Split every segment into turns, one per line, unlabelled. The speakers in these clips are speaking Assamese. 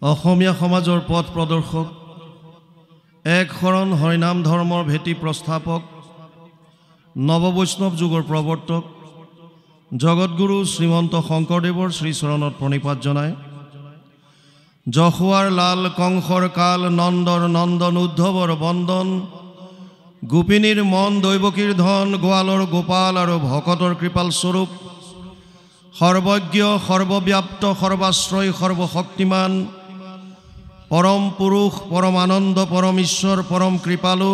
অসমীয়া সমাজৰ পথ প্ৰদৰ্শক, এক শৰণ হৰিনাম ধৰ্মৰ ভেটি প্ৰস্থাপক, নৱবৈষ্ণৱ যুগৰ প্ৰৱৰ্তক জগতগুৰু শ্ৰীমন্ত শংকৰদেৱৰ শ্ৰীচৰণত প্ৰণিপাত জনায়। যশোৱাৰ লাল কংসৰ কাল নন্দৰ নন্দন উদ্ধৱৰ বন্দন, গোপিনীৰ মন দৈৱকীৰ ধন, গোৱালৰ গোপাল আৰু ভকতৰ কৃপাল স্বৰূপ, সৰ্বজ্ঞ সৰ্বব্যাপ্ত সৰ্বাশ্ৰয় সৰ্বশক্তিমান, পৰম পুৰুষ পৰম আনন্দ পৰম ঈশ্বৰ পৰম কৃপালু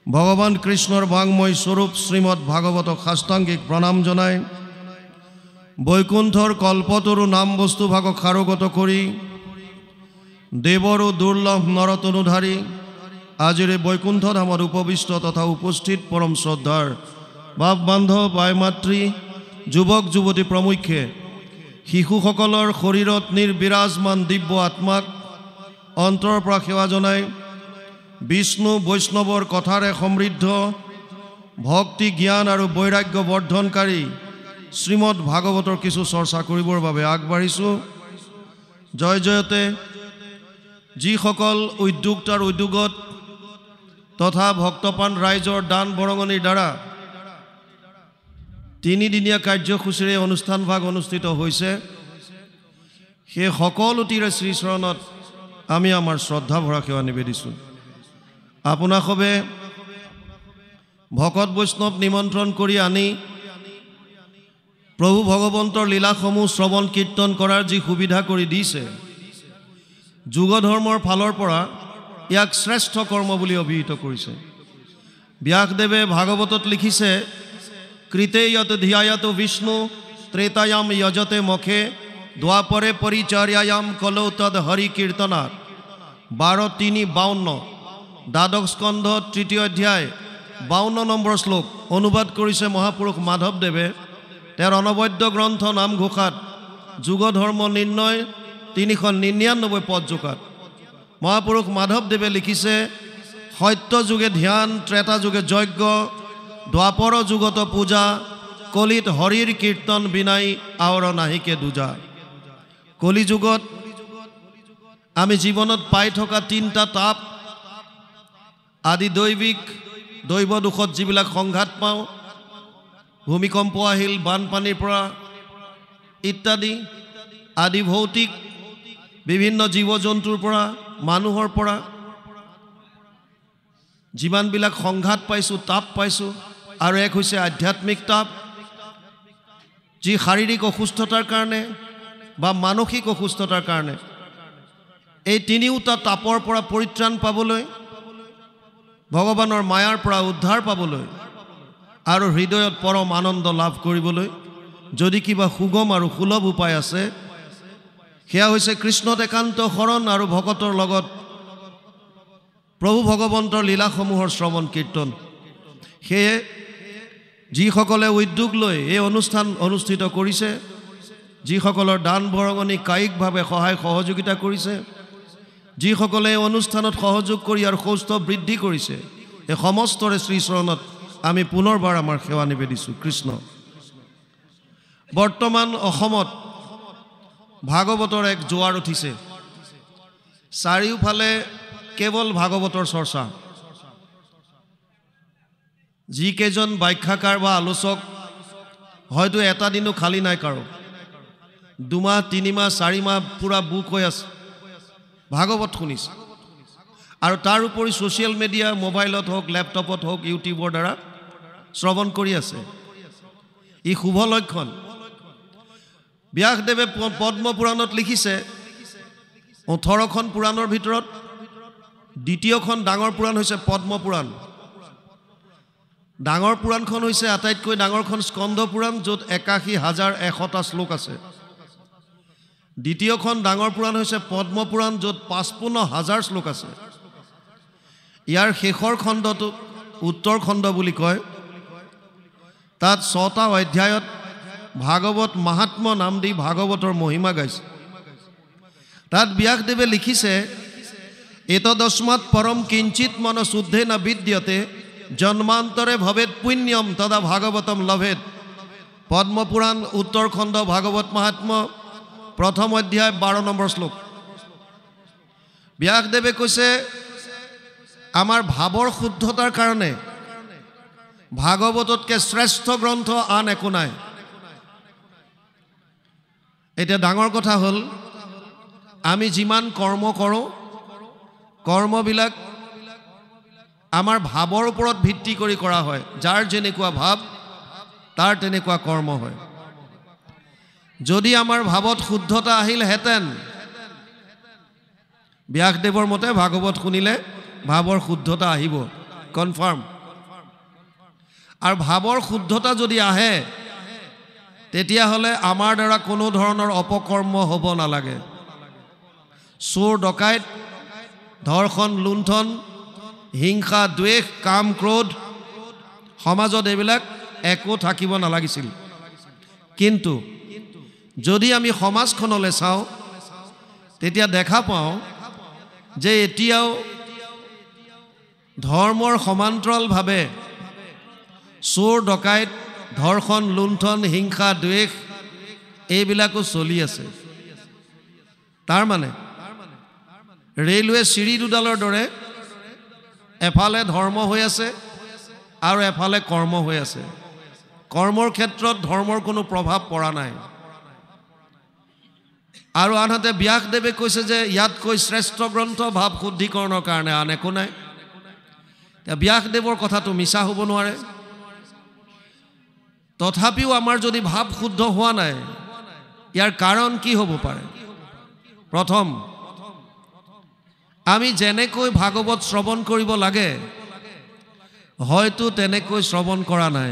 ভগৱান কৃষ্ণৰ বাংময় স্বৰূপ শ্ৰীমদ ভাগৱতক সাষ্টাংগিক প্ৰণাম জনায়। বৈকুণ্ঠৰ কল্পতৰু নাম বস্তু ভাগক সাৰোগত কৰি দেৱৰো দুৰ্লভ নৰতনুধাৰী আজিৰ বৈকুণ্ঠ ধামত উপবিষ্ট তথা উপস্থিত পৰম শ্ৰদ্ধাৰ বাপ বান্ধৱ বাই মাতৃ যুৱক যুৱতী প্ৰমুখ্যে শিশুসকলৰ শৰীৰত নিৰ্বিৰাজমান দিব্য আত্মাক অন্তৰৰ পৰা সেৱা জনায়। বিষ্ণু বৈষ্ণৱৰ কথাৰে সমৃদ্ধ ভক্তি জ্ঞান আৰু বৈৰাগ্য বৰ্ধনকাৰী শ্ৰীমদ ভাগৱতৰ কিছু চৰ্চা কৰিবৰ বাবে আগবাঢ়িছোঁ। জয় জয়তে যিসকল উদ্যোক্তাৰ উদ্যোগত তথা ভক্তপান ৰাইজৰ দান বৰঙণিৰ দ্বাৰা তিনিদিনীয়া কাৰ্যসূচীৰে অনুষ্ঠানভাগ অনুষ্ঠিত হৈছে, সেই সকলোটিৰে শ্ৰীচৰণত আমি আমাৰ শ্ৰদ্ধা ভৰা সেৱা নিবেদিছোঁ। আপোনাসবে ভকত বৈষ্ণৱ নিমন্ত্ৰণ কৰি আনি প্ৰভু ভগৱন্তৰ লীলাসমূহ শ্ৰৱণ কীৰ্তন কৰাৰ যি সুবিধা কৰি দিছে, যুগ ধৰ্মৰ ফালৰ পৰা ইয়াক শ্ৰেষ্ঠ কৰ্ম বুলি অভিহিত কৰিছে। ব্যাসদেৱে ভাগৱতত লিখিছে, কৃতে যত ধ্যায়ত বিষ্ণু ত্ৰেতায়াম যজতে মখে দ্বাপৰে পৰিচৰ্যায়াম কলৌ তদ হৰি কীৰ্তনাত। 12:3-52 দ্বাদশ স্কন্ধ 3য় অধ্যায় 52 নম্বৰ শ্লোক অনুবাদ কৰিছে মহাপুৰুষ মাধৱদেৱে তেওঁৰ অনবদ্য গ্ৰন্থ নামঘোষাত যুগ ধৰ্ম নিৰ্ণয় 399 পদ জোকাত। মহাপুৰুষ মাধৱদেৱে লিখিছে, সত্য যুগে ধ্যান, ত্ৰেতা যুগে যজ্ঞ, দ্বাপৰ যুগত পূজা, কলিত হৰিৰ কীৰ্তন বিনাই আৱৰ নাহিকে দুজা। কলি যুগত আমি জীৱনত পাই থকা 3টা তাপ আদি দৈৱিক দৈৱ দুখত যিবিলাক সংঘাত পাওঁ, ভূমিকম্প আহিল, বানপানীৰ পৰা ইত্যাদি আদি ভৌতিক বিভিন্ন জীৱ জন্তুৰ পৰা মানুহৰ পৰা যিমানবিলাক সংঘাত পাইছোঁ, তাপ পাইছোঁ, আৰু এক হৈছে আধ্যাত্মিক তাপ, যি শাৰীৰিক অসুস্থতাৰ কাৰণে বা মানসিক অসুস্থতাৰ কাৰণে। এই তিনিওটা তাপৰ পৰা পৰিত্ৰাণ পাবলৈ, ভগৱানৰ মায়াৰ পৰা উদ্ধাৰ পাবলৈ আৰু হৃদয়ত পৰম আনন্দ লাভ কৰিবলৈ যদি কিবা সুগম আৰু সুলভ উপায় আছে, সেয়া হৈছে কৃষ্ণত একান্ত শৰণ আৰু ভকতৰ লগত প্ৰভু ভগৱন্তৰ লীলাসমূহৰ শ্ৰৱণ কীৰ্তন। সেয়ে যিসকলে উদ্যোগ লৈ এই অনুষ্ঠান অনুষ্ঠিত কৰিছে, যিসকলৰ দান বৰঙণি কায়িকভাৱে সহায় সহযোগিতা কৰিছে, যিসকলে এই অনুষ্ঠানত সহযোগ কৰি আৰু কৌষ্ঠৱ বৃদ্ধি কৰিছে, এই সমস্তৰে শ্ৰীচৰণত আমি পুনৰবাৰ আমাৰ সেৱা নিবেদিছোঁ। কৃষ্ণ। বৰ্তমান অসমত ভাগৱতৰ এক জোৱাৰ উঠিছে। চাৰিওফালে কেৱল ভাগৱতৰ চৰ্চা। যিকেইজন ব্যাখ্যাকাৰ বা আলোচক হয়তো এটা দিনো খালী নাই কাৰো, 2 মাহ 3 মাহ 4 মাহ পুৰা বুক হৈ আছে, ভাগৱত শুনিছে। আৰু তাৰ উপৰি ছ'চিয়েল মিডিয়া, মোবাইলত হওক, লেপটপত হওক, ইউটিউবৰ দ্বাৰা শ্ৰৱণ কৰি আছে। ই শুভ লক্ষণ। ব্যাসদেৱে পদ্ম পুৰাণত লিখিছে, 18খন পুৰাণৰ ভিতৰত দ্বিতীয়খন ডাঙৰ পুৰাণ হৈছে পদ্ম পুৰাণ। ডাঙৰ পুৰাণখন হৈছে আটাইতকৈ ডাঙৰখন স্কন্ধ পুৰাণ, য'ত 81,100টা শ্লোক আছে। দ্বিতীয়খন ডাঙৰ পুৰাণ হৈছে পদ্ম পুৰাণ, য'ত 55,000 শ্লোক আছে। ইয়াৰ শেষৰ খণ্ডটো উত্তৰ খণ্ড বুলি কয়। তাত 6টা অধ্যায়ত ভাগৱত মাহাত্ম্য নাম দি ভাগৱতৰ মহিমা গাইছে। তাত ব্যাসদেৱে লিখিছে, এতদস্মাৎ পৰম কিঞ্চিত মন শুদ্ধে ন বিদ্যতে জন্মান্তৰে ভৱেত পুণ্যম তদা ভাগৱতম লভেত। পদ্মপুৰাণ উত্তৰ খণ্ড ভাগৱত মাহাত্ম্য প্ৰথম অধ্যায় 12 নম্বৰ শ্লোক। ব্যাসদেৱে কৈছে আমাৰ ভাৱৰ শুদ্ধতাৰ কাৰণে ভাগৱততকৈ শ্ৰেষ্ঠ গ্ৰন্থ আন একো নাই। এতিয়া ডাঙৰ কথা হ'ল আমি যিমান কৰ্ম কৰোঁ কৰ্মবিলাক আমাৰ ভাৱৰ ওপৰত ভিত্তি কৰি কৰা হয়। যাৰ যেনেকুৱা ভাৱ তাৰ তেনেকুৱা কৰ্ম হয়। যদি আমাৰ ভাৱত শুদ্ধতা আহিলহেঁতেন ব্যাসদেৱৰ মতে ভাগৱত শুনিলে ভাৱৰ শুদ্ধতা আহিব, কনফাৰ্ম। আৰু ভাৱৰ শুদ্ধতা যদি আহে তেতিয়াহ'লে আমাৰ দ্বাৰা কোনো ধৰণৰ অপকৰ্ম হ'ব নালাগে। চোৰ ডকাইত, ধৰ্ষণ, লুণ্ঠন, হিংসা, দ্বেষ, কাম, ক্ৰোধ সমাজত এইবিলাক একো থাকিব নালাগিছিল। কিন্তু যদি আমি সমাজখনলৈ চাওঁ তেতিয়া দেখা পাওঁ যে এতিয়াও ধৰ্মৰ সমান্তৰালভাৱে চোৰ ডকাইত, ধৰ্ষণ, লুণ্ঠন, হিংসা, দ্বেষ এইবিলাকো চলি আছে। তাৰমানে ৰেলৱে চিৰি দুডালৰ দৰে এফালে ধৰ্ম হৈ আছে আৰু এফালে কৰ্ম হৈ আছে। কৰ্মৰ ক্ষেত্ৰত ধৰ্মৰ কোনো প্ৰভাৱ পৰা নাই। আৰু আনহাতে ব্যাসদেৱে কৈছে যে ইয়াতকৈ শ্ৰেষ্ঠ গ্ৰন্থ ভাৱ শুদ্ধিকৰণৰ কাৰণে আন একো নাই। ব্যাসদেৱৰ কথাটো মিছা হ'ব নোৱাৰে। তথাপিও আমাৰ যদি ভাৱ শুদ্ধ হোৱা নাই ইয়াৰ কাৰণ কি হ'ব পাৰে? প্ৰথম, আমি যেনেকৈ ভাগৱত শ্ৰৱণ কৰিব লাগে হয়তো তেনেকৈ শ্ৰৱণ কৰা নাই,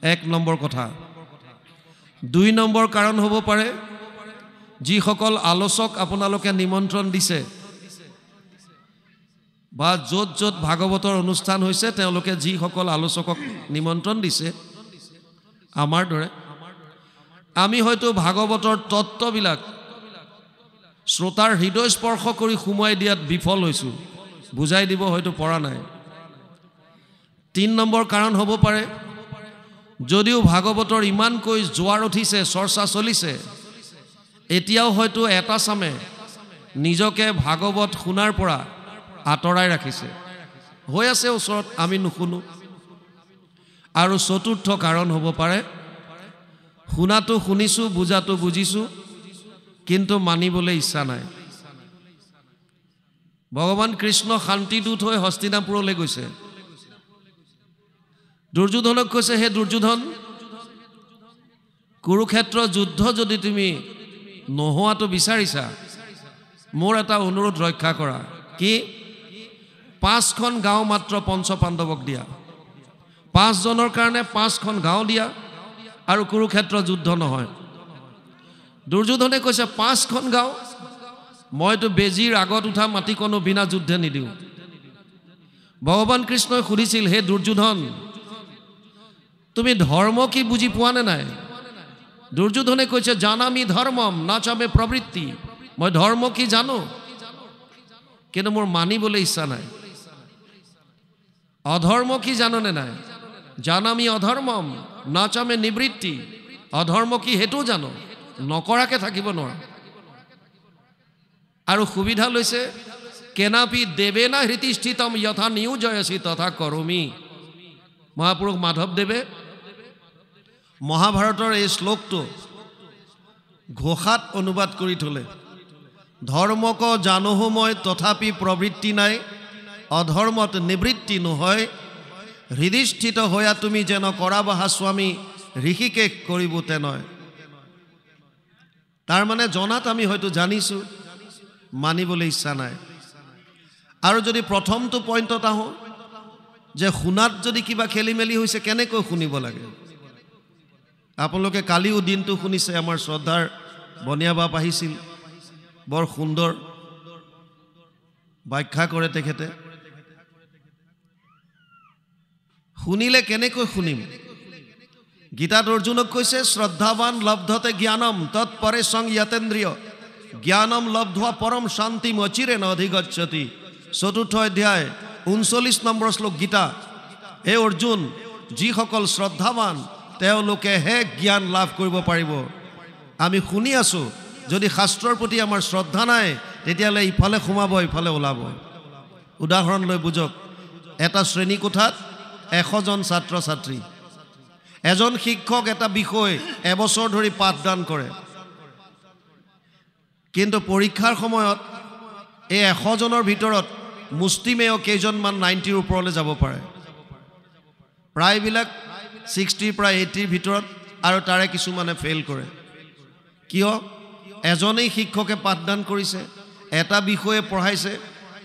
1 নম্বৰ কথা। 2 নম্বৰ কাৰণ হ'ব পাৰে যিসকল আলোচক আপোনালোকে নিমন্ত্ৰণ দিছে বা য'ত য'ত ভাগৱতৰ অনুষ্ঠান হৈছে তেওঁলোকে যিসকল আলোচকক নিমন্ত্ৰণ দিছে আমাৰ দৰে আমি হয়তো ভাগৱতৰ তত্ত্ববিলাক শ্ৰোতাৰ হৃদয় স্পৰ্শ কৰি সুমুৱাই দিয়াত বিফল হৈছোঁ, বুজাই দিব হয়তো পৰা নাই। 3 নম্বৰ কাৰণ হ'ব পাৰে যদিও ভাগৱতৰ ইমানকৈ জোৱাৰ উঠিছে, চৰ্চা চলিছে, এতিয়াও হয়তো এটা চামে নিজকে ভাগৱত শুনাৰ পৰা আঁতৰাই ৰাখিছে, হৈ আছে ওচৰত, আমি নুশুনো। আৰু 4ৰ্থ কাৰণ হ'ব পাৰে শুনাটো শুনিছোঁ, বুজাটো বুজিছোঁ, কিন্তু মানিবলৈ ইচ্ছা নাই। ভগৱান কৃষ্ণ শান্তিদূত হৈ হস্তিনাপুৰলৈ গৈছে। দুৰ্যোধনক কৈছে, হে দুৰ্যোধন, কুৰুক্ষেত্ৰ যুদ্ধ যদি তুমি নোহোৱাটো বিচাৰিছা মোৰ এটা অনুৰোধ ৰক্ষা কৰা। কি? 5খন গাঁও মাত্ৰ পঞ্চপাণ্ডৱক দিয়া, 5 জনৰ কাৰণে 5খন গাঁও দিয়া আৰু কুৰুক্ষেত্ৰ যুদ্ধ নহয়। দুৰ্যোধনে কৈছে 5খন গাঁও? মইতো বেজীৰ আগত উঠা মাটিকণো বিনা যুদ্ধে নিদিওঁ। ভগৱান কৃষ্ণই সুধিছিল, হে দুৰ্যোধন, তুমি ধৰ্ম কি বুজি পোৱা নে নাই? দুৰ্যোধনে কৈছে, জানামি ধৰ্মম নাচামে প্ৰবৃত্তি। মই ধৰ্ম কি জানো, কিন্তু মোৰ মানিবলৈ ইচ্ছা নাই। অধৰ্ম কি জাননে নাই? জানামি অধৰ্মম নাচামে নিবৃত্তি। অধৰ্ম কি সেইটো জানো, নকৰাকে থাকিব নোৱাৰো। আৰু সুবিধা লৈছে, কেনাপি দেৱেনা হৃতিষ্ঠিতম যথা নিয়োজয়সি তথা কৰমি। মহাপুৰুষ মাধৱদেৱে মহাভাৰতৰ এই শ্লোকটো ঘোষাত অনুবাদ কৰি থলে। ধৰ্মক জানোহো মই তথাপি প্ৰবৃত্তি নাই, অধৰ্মত নিবৃত্তি নহয়, হৃদিষ্ঠিত হয়া তুমি যেন কৰা বাহা স্বামী, ঋষিকেশ কৰিব তেনয়। তাৰ মানে জনাত আমি হয়তো জানিছোঁ, মানিবলৈ ইচ্ছা নাই। আৰু যদি প্ৰথমটো পইণ্টত আহোঁ যে শুনাত যদি কিবা খেলি মেলি হৈছে, কেনেকৈ শুনিব লাগে? আপোনালোকে কালিও দিনটো শুনিছে, আমাৰ শ্ৰদ্ধাৰ বনিয়া বাপ আহিছিল, বৰ সুন্দৰ ব্যাখ্যা কৰে তেখেতে। শুনিলে কেনেকৈ শুনিম? গীতাত অৰ্জুনক কৈছে, শ্ৰদ্ধাৱান লব্ধতে জ্ঞানম তৎপৰে সং যতেন্দ্ৰিয় জ্ঞানম লব্ধোৱা পৰম শান্তিম অচিৰেণ অধিগচ্ছতি। 4ৰ্থ অধ্যায় 39 নম্বৰ শ্লোক গীতা। হে অৰ্জুন, যিসকল শ্ৰদ্ধাৱান তেওঁলোকেহে জ্ঞান লাভ কৰিব পাৰিব, আমি শুনি আছোঁ যদি শাস্ত্ৰৰ প্ৰতি আমাৰ শ্ৰদ্ধা নাই তেতিয়াহ'লে ইফালে সোমাব ইফালে ওলাব উদাহৰণ লৈ বুজক এটা শ্ৰেণী কোঠাত 100 জন ছাত্ৰ ছাত্ৰী এজন শিক্ষক এটা বিষয় এবছৰ ধৰি পাঠদান কৰে কিন্তু পৰীক্ষাৰ সময়ত এই 100 জনৰ ভিতৰত মুষ্টিমেয় কেইজনমান 90 ৰ ওপৰলৈ যাব পাৰে প্ৰায়বিলাক 60 পৰা 80 ৰ ভিতৰত আৰু তাৰে কিছুমানে ফেইল কৰে কিয় এজনেই শিক্ষকে পাঠদান কৰিছে এটা বিষয়ে পঢ়াইছে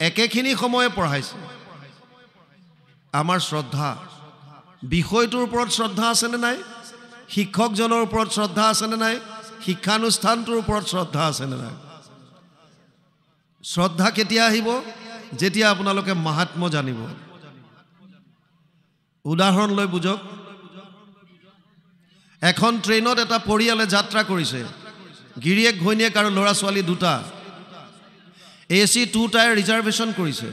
একেখিনি সময়ে পঢ়াইছে আমাৰ শ্ৰদ্ধা বিষয়টোৰ ওপৰত শ্ৰদ্ধা আছে নে নাই শিক্ষকজনৰ ওপৰত শ্ৰদ্ধা আছে নে নাই শিক্ষানুষ্ঠানটোৰ ওপৰত শ্ৰদ্ধা আছে নে নাই শ্ৰদ্ধা কেতিয়া আহিব যেতিয়া আপোনালোকে মাহাত্ম্য জানিব উদাহৰণ লৈ বুজক এখন ট্ৰেইনত এটা পৰিয়ালে যাত্ৰা কৰিছে গিৰিয়েক ঘৈণীয়েক আৰু ল'ৰা ছোৱালী দুটা AC 2 টায়াৰ ৰিজাৰ্ভেশ্যন কৰিছে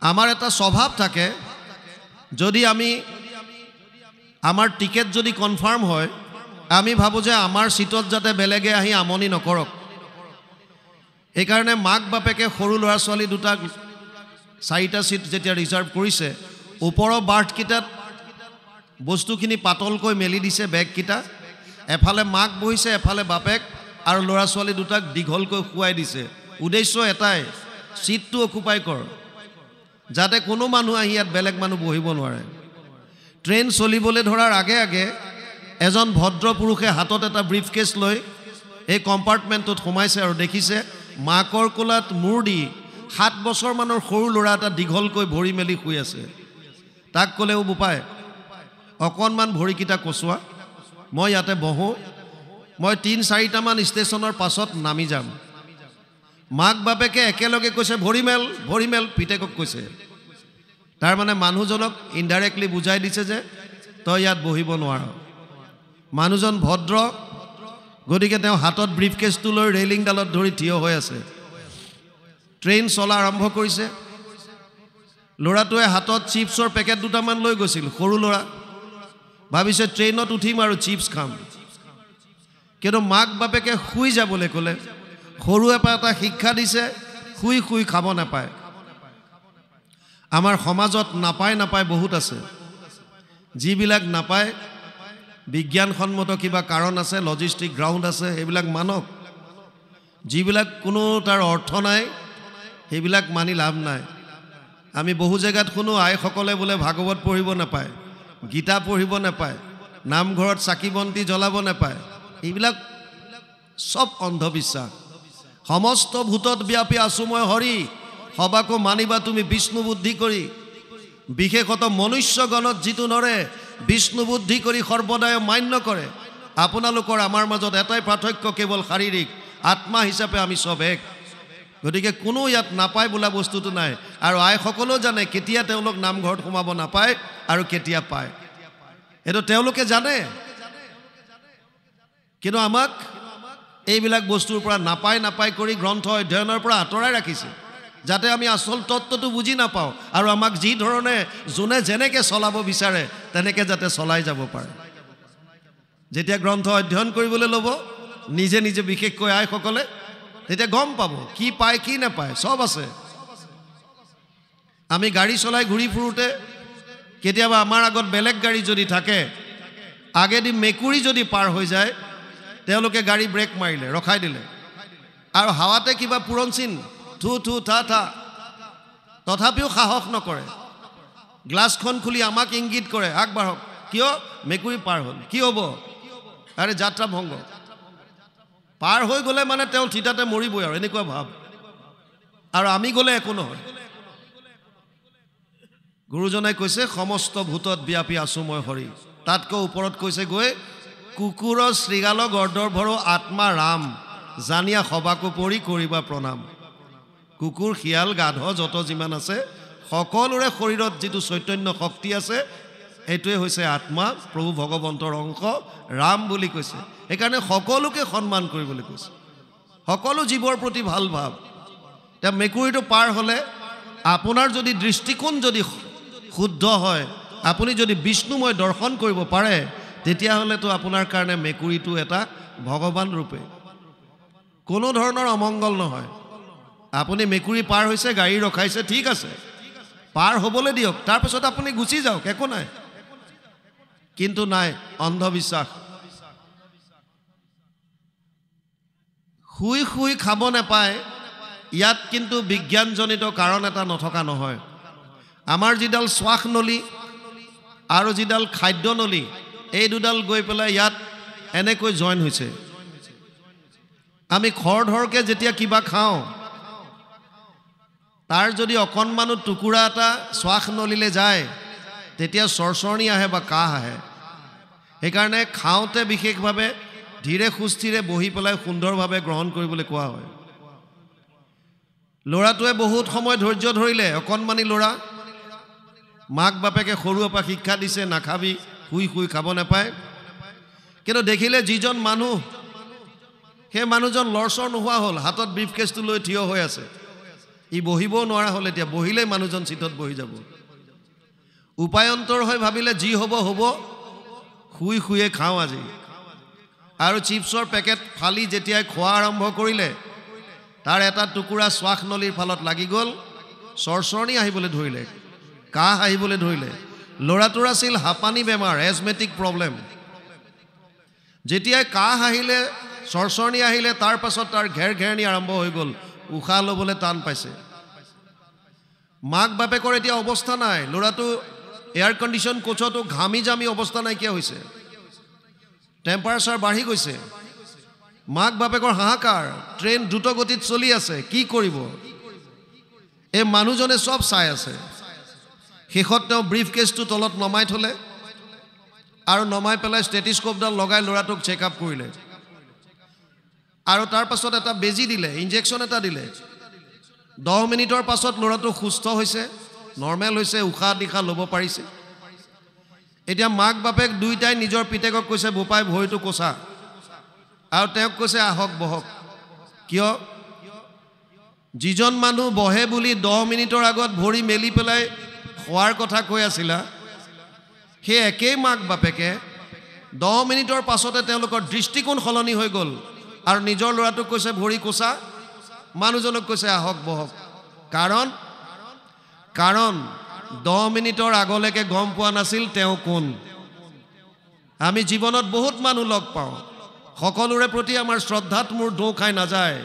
আমাৰ এটা স্বভাৱ থাকে যদি আমি আমাৰ টিকেট যদি কনফাৰ্ম হয় আমি ভাবো যে আমাৰ সিটত যাতে বেলেগে আহি আমনি নকৰক এই কাৰণে মাক বাপেকে সৰু ল'ৰা ছোৱালী দুটাক 4টা সিট যেতিয়া ৰিজাৰ্ভ কৰিছে ওপৰৰ বাৰ্থ কিটাত বস্তুখিনি পাতলকৈ মেলি দিছে বেগ কিটা এফালে মাক বহিছে এফালে বাপেক আৰু ল'ৰা ছোৱালী দুটাক দীঘলকৈ খুৱাই দিছে উদ্দেশ্য এটাই সিটটো অকুপাই কৰ যাতে কোনো মানুহ আহি ইয়াত বেলেগ মানুহ বহিব নোৱাৰে ট্ৰেইন চলিবলৈ ধৰাৰ আগে আগে এজন ভদ্ৰ পুৰুষে হাতত এটা ব্ৰিফকেছ লৈ এই কম্পাৰ্টমেণ্টত সোমাইছে আৰু দেখিছে মাকৰ কোলাত মূৰ দি 7 বছৰ মানৰ সৰু ল'ৰা এটা দীঘলকৈ ভৰি মেলি শুই আছে তাক ক'লেও বোপায় অকণমান ভৰিকিটা কচোৱা মই ইয়াতে বহোঁ মই 3-4টা মান ষ্টেচনৰ পাছত নামি যাম মাক বাপেকে একেলগে কৈছে ভৰি মেল পিতেকক কৈছে তাৰ মানে মানুহজনক ইনডাইৰেক্টলি বুজাই দিছে যে তই ইয়াত বহিব নোৱাৰ মানুহজন ভদ্ৰ গতিকে তেওঁ হাতত ব্ৰিফকেছটো লৈ ৰেলিংডালত ধৰি থিয় হৈ আছে ট্ৰেইন চলা আৰম্ভ কৰিছে ল'ৰাটোৱে হাতত চিপছৰ পেকেট দুটামান লৈ গৈছিল সৰু ল'ৰা ভাবিছে ট্ৰেইনত উঠিম আৰু চিপছ খাম কিন্তু মাক বাপেকে শুই যাবলৈ ক'লে সৰুৱে এটা শিক্ষা দিছে শুই খাব নাপায় আমাৰ সমাজত নাপায় বহুত আছে যিবিলাক নাপায় বিজ্ঞানসন্মত কিবা কাৰণ আছে লজিষ্টিক গ্ৰাউণ্ড আছে সেইবিলাক মানক যিবিলাক কোনো তাৰ অৰ্থ নাই সেইবিলাক মানি লাভ নাই আমি বহু জেগাত শুনো আইসকলে বোলে ভাগৱত পঢ়িব নাপায় গীতা পঢ়িব নাপায় নামঘৰত চাকি বন্তি জ্বলাব নাপায় এইবিলাক সব অন্ধবিশ্বাস সমস্ত ভূতত ব্যাপী আছো মই হৰি সবাকো মানিবা তুমি বিষ্ণু বুদ্ধি কৰি বিশেষত মনুষ্যগণত যিটো নৰে বিষ্ণু বুদ্ধি কৰি সৰ্বদায় মান্য কৰে আপোনালোকৰ আমাৰ মাজত এটাই পাৰ্থক্য কেৱল শাৰীৰিক আত্মা হিচাপে আমি সব এক গতিকে কোনো ইয়াত নাপায় বোলা বস্তুটো নাই আৰু আইসকলেও জানে কেতিয়া তেওঁলোক নামঘৰত সোমাব নাপায় আৰু কেতিয়া পায় এইটো তেওঁলোকে জানে কিন্তু আমাক এইবিলাক বস্তুৰ পৰা নাপায় কৰি গ্ৰন্থ অধ্যয়নৰ পৰা আঁতৰাই ৰাখিছে যাতে আমি আসল তত্ত্বটো বুজি নাপাওঁ আৰু আমাক যি ধৰণে যোনে যেনেকৈ চলাব বিচাৰে তেনেকৈ যাতে চলাই যাব পাৰে যেতিয়া গ্ৰন্থ অধ্যয়ন কৰিবলৈ ল'ব নিজে বিশেষকৈ আইসকলে তেতিয়া গম পাব কি পায় কি নাপায় সব আছে আমি গাড়ী চলাই ঘূৰি ফুৰোতে কেতিয়াবা আমাৰ আগত বেলেগ গাড়ী যদি থাকে আগেদি মেকুৰী যদি পাৰ হৈ যায় তেওঁলোকে গাড়ী ব্ৰেক মাৰিলে ৰখাই দিলে আৰু হাৱাতে কিবা পুৰঞ্চিন থু থা তথাপিও সাহস নকৰে গ্লাছখন খুলি আমাক ইংগিত কৰে আগবাঢ়ক কিয় মেকুৰী পাৰ হ'ল কি হ'ব আৰে যাত্ৰা ভংগ পাৰ হৈ গ'লে মানে তেওঁ থিতাতে মৰিবই আৰু এনেকুৱা ভাব আৰু আমি গ'লে একো নহয় গুৰুজনাই কৈছে সমস্ত ভূতত ব্যাপী আছো মই হৰি তাতকৈ ওপৰত কৈছে গৈ কুকুৰৰ শ্ৰীগাল গৰ্দৰ ভৰো আত্মা ৰাম জানিয়া সবাকো পৰি কৰিবা প্ৰণাম কুকুৰ শিয়াল গাধ যত যিমান আছে সকলোৰে শৰীৰত যিটো চৈতন্য শক্তি আছে এইটোৱে হৈছে আত্মা প্ৰভু ভগৱন্তৰ অংশ ৰাম বুলি কৈছে এইকাৰণে সকলোকে সন্মান কৰিবলৈ কৈছে সকলো জীৱৰ প্ৰতি ভাল ভাৱ তে মেকুৰীটো পাৰ হ'লে আপোনাৰ যদি দৃষ্টিকোণ যদি শুদ্ধ হয় আপুনি যদি বিষ্ণুময় দৰ্শন কৰিব পাৰে তেতিয়াহ'লেতো আপোনাৰ কাৰণে মেকুৰীটো এটা ভগৱান ৰূপে কোনো ধৰণৰ অমংগল নহয় আপুনি মেকুৰী পাৰ হৈছে গাড়ী ৰখাইছে ঠিক আছে পাৰ হ'বলৈ দিয়ক তাৰপিছত আপুনি গুচি যাওক একো নাই কিন্তু নাই অন্ধবিশ্বাস শুই শুই খাব নাপায় ইয়াত কিন্তু বিজ্ঞানজনিত কাৰণ এটা নথকা নহয় আমাৰ যিডাল শ্বাসনলী আৰু যিডাল খাদ্যনলী এই দুডাল গৈ পেলাই ইয়াত এনেকৈ জইন হৈছে আমি খৰধৰকে যেতিয়া কিবা খাওঁ তাৰ যদি অকণমানো টুকুৰা এটা শ্বাসনলীলৈ যায় তেতিয়া চৰচৰণি আহে বা কাহ আহে সেইকাৰণে খাওঁতে বিশেষভাৱে ধীৰে সুস্থিৰে বহি পেলাই সুন্দৰভাৱে গ্ৰহণ কৰিবলৈ কোৱা হয় ল'ৰাটোৱে বহুত সময় ধৈৰ্য ধৰিলে অকণমানি ল'ৰা মাক বাপেকে সৰুৰ পৰা শিক্ষা দিছে নাখাবি শুই শুই খাব নাপায় কিন্তু দেখিলে যিজন মানুহ সেই মানুহজন লৰচৰ নোহোৱা হ'ল হাতত ব্ৰিফকেছটো লৈ থিয় হৈ আছে ই বহিবও নোৱাৰা হ'ল এতিয়া বহিলেই মানুহজন চিটত বহি যাব উপায়ন্তৰ হৈ ভাবিলে যি হ'ব হ'ব শুই শুয়ে খাওঁ আজি আৰু চিপছৰ পেকেট ফালি যেতিয়াই খোৱা আৰম্ভ কৰিলে তাৰ এটা টুকুৰা শ্বাসনলীৰ ফালত লাগি গ'ল চৰচৰণি আহিবলৈ ধৰিলে কাহ আহিবলৈ ধৰিলে ল'ৰাটোৰ আছিল হাঁপানী বেমাৰ এজমেটিক প্ৰব্লেম যেতিয়াই কাহ আহিলে চৰচৰণি আহিলে তাৰ পাছত তাৰ ঘেৰঘেৰণি আৰম্ভ হৈ গ'ল উশাহ ল'বলৈ টান পাইছে মাক বাপেকৰ এতিয়া অৱস্থা নাই ল'ৰাটো এয়াৰ কণ্ডিশ্যন কোচতো ঘামি জামি অৱস্থা নাইকিয়া হৈছে টেম্পাৰেচাৰ বাঢ়ি গৈছে মাক বাপেকৰ হাহাকাৰ ট্ৰেইন দ্ৰুতগতিত চলি আছে কি কৰিব এই মানুহজনে সব চাই আছে শেষত তেওঁ ব্ৰিফকেছটো তলত নমাই থলে আৰু নমাই পেলাই ষ্টেথিস্কোপডাল লগাই ল'ৰাটোক চেক আপ কৰিলে আৰু তাৰ পাছত এটা বেজি দিলে ইনজেকশ্যন এটা দিলে 10 মিনিটৰ পাছত ল'ৰাটো সুস্থ হৈছে নৰ্মেল হৈছে উশাহ নিশাহ ল'ব পাৰিছে এতিয়া মাক বাপেক দুইটাই নিজৰ পিতেকক কৈছে বোপাই ভৰিটো কোচা আৰু তেওঁক কৈছে আহক বহক কিয় যিজন মানুহ বহে বুলি 10 মিনিটৰ আগত ভৰি মেলি পেলাই খোৱাৰ কথা কৈ আছিলা সেই একেই মাক বাপেকে 10 মিনিটৰ পাছতে তেওঁলোকৰ দৃষ্টিকোণ সলনি হৈ গ'ল আৰু নিজৰ ল'ৰাটোক কৈছে ভৰি কোচা মানুহজনক কৈছে আহক বহক কাৰণ 10 মিনিটৰ আগলৈকে গম পোৱা নাছিল তেওঁ কোন আমি জীৱনত বহুত মানুহ লগ পাওঁ সকলোৰে প্ৰতি আমাৰ শ্ৰদ্ধাত মোৰ দৌ খাই নাযায়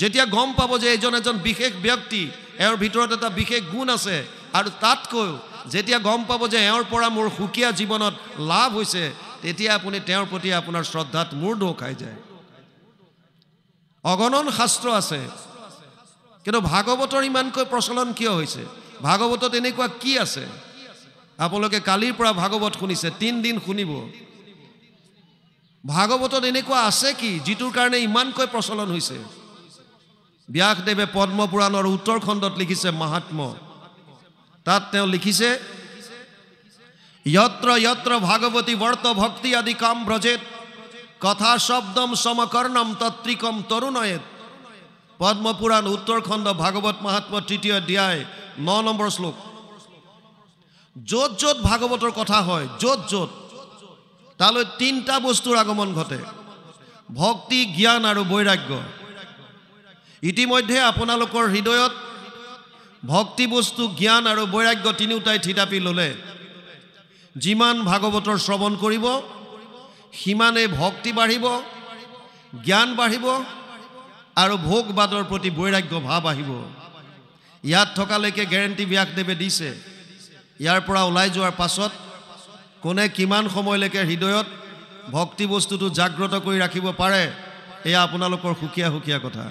যেতিয়া গম পাব যে এজন বিশেষ ব্যক্তি এওঁৰ ভিতৰত এটা বিশেষ গুণ আছে আৰু তাতকৈ যেতিয়া গম পাব যে এওঁৰ পৰা মোৰ সুকীয়া জীৱনত লাভ হৈছে তেতিয়া আপুনি তেওঁৰ প্ৰতি আপোনাৰ শ্ৰদ্ধাত মোৰ দৌ খাই যায় অগণন শাস্ত্ৰ আছে কিন্তু ভাগৱতৰ ইমানকৈ প্ৰচলন কিয় হৈছে ভাগৱতত এনেকুৱা কি আছে আপোনালোকে কালিৰ পৰা ভাগৱত শুনিছে 3 দিন শুনিব ভাগৱতত এনেকুৱা আছে কি যিটোৰ কাৰণে ইমানকৈ প্ৰচলন হৈছে ব্যাসদেৱে পদ্ম পুৰাণৰ উত্তৰ খণ্ডত লিখিছে মহাত্ম তাত তেওঁ লিখিছে যত্ৰ যত্ৰ ভাগৱতী বৰ্ত ভক্তি আদি কাম ব্ৰজেত কথা শব্দম সমকৰ্ণম তত্ৰিকম তৰুণয়েত পদ্ম পুৰাণ উত্তৰ খণ্ড ভাগৱত মহাত্ম 3য় অধ্যায় 9 নম্বৰ শ্লোক য'ত য'ত ভাগৱতৰ কথা হয় য'ত য'ত তালৈ 3টা বস্তুৰ আগমন ঘটে ভক্তি জ্ঞান আৰু বৈৰাগ্য ইতিমধ্যে আপোনালোকৰ হৃদয়ত ভক্তি বস্তু জ্ঞান আৰু বৈৰাগ্য তিনিওটাই থিতাপি ল'লে যিমান ভাগৱতৰ শ্ৰৱণ কৰিব সিমানে ভক্তি বাঢ়িব জ্ঞান বাঢ়িব আৰু ভোগবাদৰ প্ৰতি বৈৰাগ্য ভাৱ আহিব ইয়াত থকালৈকে গ্যাৰেণ্টি ব্যাসদেৱে দিছে ইয়াৰ পৰা ওলাই যোৱাৰ পাছত কোনে কিমান সময়লৈকে হৃদয়ত ভক্তি বস্তুটো জাগ্ৰত কৰি ৰাখিব পাৰে এয়া আপোনালোকৰ সুকীয়া কথা